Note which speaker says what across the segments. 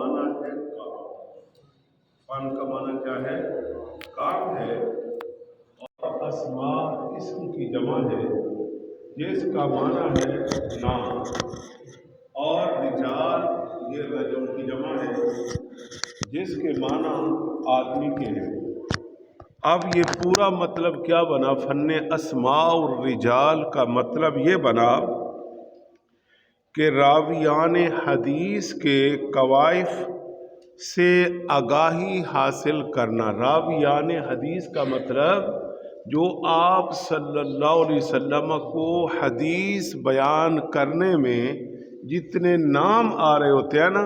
Speaker 1: माना है काम। फन का माना क्या है? काम है। और अस्मा इसम की जमा है जिसका माना है नाम। और रिजाल ये रजम की जमा है जिसके माना आदमी के हैं। अब ये पूरा मतलब क्या बना? फन्ने अस्मा और रिजाल का मतलब ये बना कि रावियान हदीस के कवाइफ से आगाही हासिल करना। रावियान हदीस का मतलब जो आप सल्लल्लाहु अलैहि वसल्लम को हदीस बयान करने में जितने नाम आ रहे होते हैं ना,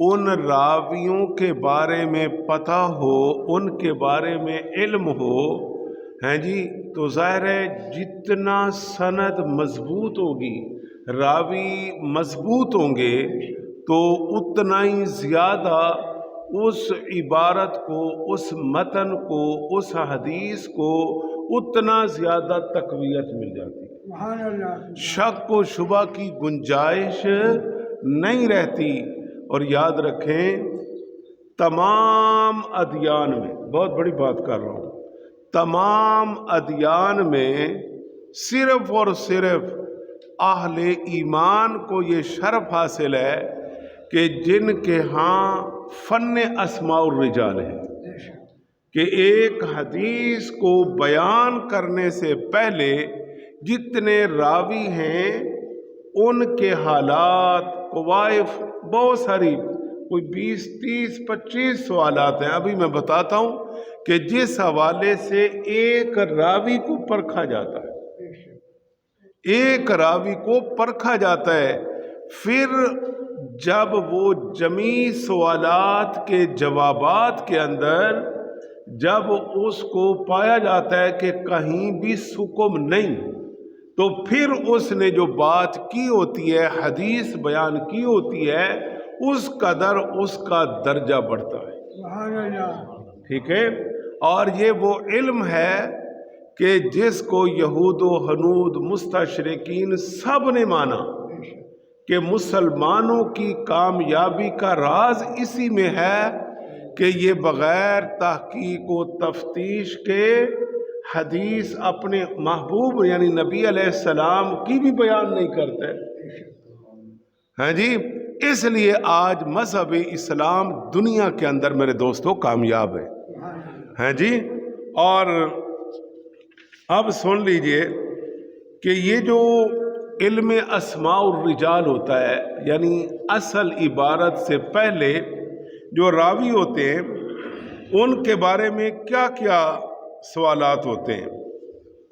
Speaker 1: उन रावियों के बारे में पता हो, उनके बारे में इल्म हो, हैं जी, तो ज़ाहिर है जितना सनद मजबूत होगी, रावी मजबूत होंगे, तो उतना ही ज़्यादा उस इबारत को, उस मतन को, उस हदीस को उतना ज़्यादा तक़वियत मिल जाती है। शक व शुबा की गुंजाइश नहीं रहती। और याद रखें, तमाम अदियान में, बहुत बड़ी बात कर रहा हूँ, तमाम अदियान में सिर्फ और सिर्फ अहले ईमान को ये शर्फ हासिल है कि जिनके यहाँ फन्ने अस्मा और रिजाल है, कि एक हदीस को बयान करने से पहले जितने रावी हैं उनके हालात, कवाइफ, बहुत सारी, कोई 20, 30, 25 सवालात हैं। अभी मैं बताता हूँ कि जिस हवाले से एक रावी को परखा जाता है, एक रावी को परखा जाता है, फिर जब वो जमी सवालात के जवाबात के अंदर जब उसको पाया जाता है कि कहीं भी सुकुम नहीं, तो फिर उसने जो बात की होती है, हदीस बयान की होती है, उस कदर उसका दर्जा बढ़ता है। ठीक है। और ये वो इल्म है कि जिसको यहूद व हनूद, मुस्तशरिकीन सब ने माना कि मुसलमानों की कामयाबी का राज इसी में है कि ये बग़ैर तहकीक व तफ्तीश के हदीस अपने महबूब यानी नबी अलैहिस्सलाम की भी बयान नहीं करते हैं जी। इसलिए आज मज़हब इस्लाम दुनिया के अंदर मेरे दोस्तों कामयाब है, हैं जी। और अब सुन लीजिए कि ये जो इल्म अस्मा और रिजाल होता है, यानी असल इबारत से पहले जो रावी होते हैं उनके बारे में क्या क्या सवालात होते हैं,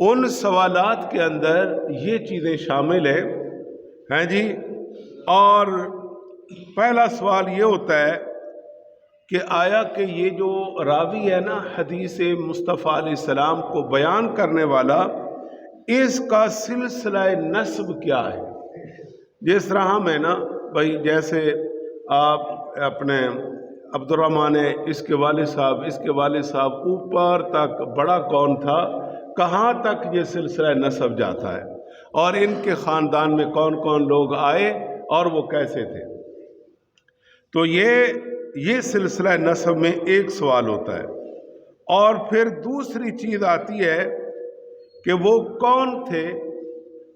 Speaker 1: उन सवालात के अंदर ये चीज़ें शामिल हैं जी। और पहला सवाल ये होता है कि आया कि ये जो रावी है ना, हदीस मुस्तफ़ा अलैहिस्सलाम को बयान करने वाला, इसका सिलसिला नस्ब क्या है। जिस तरह हम है ना भाई, जैसे आप अपने अब्दुर्रहमान है, इसके वालिद साहब, इसके वालिद साहब, ऊपर तक बड़ा कौन था, कहाँ तक ये सिलसिला नस्ब जाता है, और इनके ख़ानदान में कौन कौन लोग आए और वो कैसे थे। तो ये सिलसिला नस्ब में एक सवाल होता है। और फिर दूसरी चीज़ आती है कि वो कौन थे,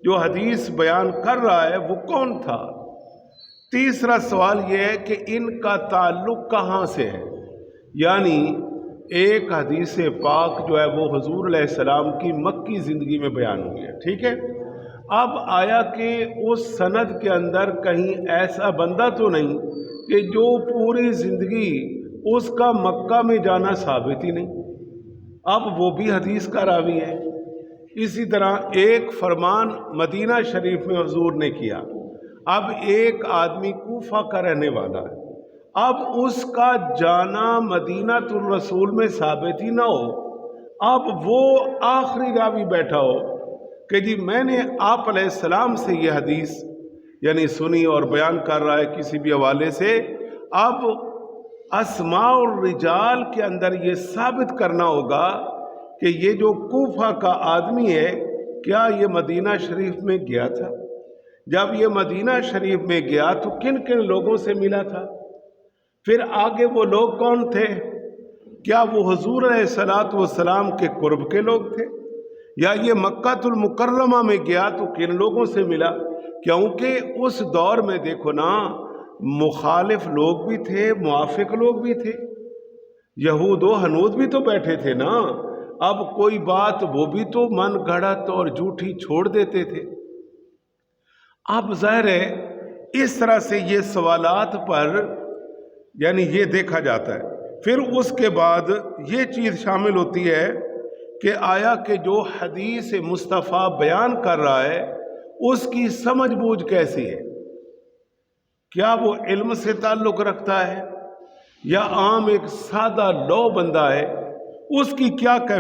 Speaker 1: जो हदीस बयान कर रहा है वो कौन था। तीसरा सवाल ये है कि इनका ताल्लुक़ कहाँ से है, यानी एक हदीस पाक जो है वो हुज़ूर अलैहिस्सलाम की मक्की ज़िंदगी में बयान हुई है, ठीक है। अब आया कि उस सनद के अंदर कहीं ऐसा बंदा तो नहीं कि जो पूरी ज़िंदगी उसका मक्का में जाना साबित ही नहीं, अब वो भी हदीस का रावी है। इसी तरह एक फरमान मदीना शरीफ में हुजूर ने किया, अब एक आदमी कूफा का रहने वाला है, अब उसका जाना मदीनातुर रसूल में साबित ही ना हो, अब वो आखिरी रावी बैठा हो कि जी मैंने आप अलैहिस्सलाम से ये हदीस यानी सुनी और बयान कर रहा है किसी भी हवाले से। अब अस्मा और रिजाल के अंदर ये साबित करना होगा कि ये जो कूफा का आदमी है, क्या ये मदीना शरीफ में गया था, जब ये मदीना शरीफ में गया तो किन किन लोगों से मिला था। پھر آگے وہ لوگ کون تھے؟ کیا وہ حضور علیہ الصلوۃ والسلام کے قرب کے لوگ تھے؟ یا یہ مکہ المکرمہ میں گیا تو کن لوگوں سے ملا؟ کیونکہ اس دور میں دیکھو نا، مخالف لوگ بھی تھے، موافق لوگ بھی تھے، یہود و ہنود بھی تو بیٹھے تھے نا۔ اب کوئی بات وہ بھی تو من گھڑت اور جھوٹی چھوڑ دیتے تھے۔ اب ظاہر ہے اس طرح سے یہ سوالات پر یعنی یہ دیکھا جاتا ہے۔ پھر اس کے بعد یہ چیز شامل ہوتی ہے کہ آیا کہ جو حدیث مصطفیٰ بیان کر رہا ہے اس کی سمجھ بوجھ کیسی ہے؟ کیا وہ علم سے تعلق رکھتا ہے یا عام ایک سادہ لو بندہ ہے؟ اس کی کیا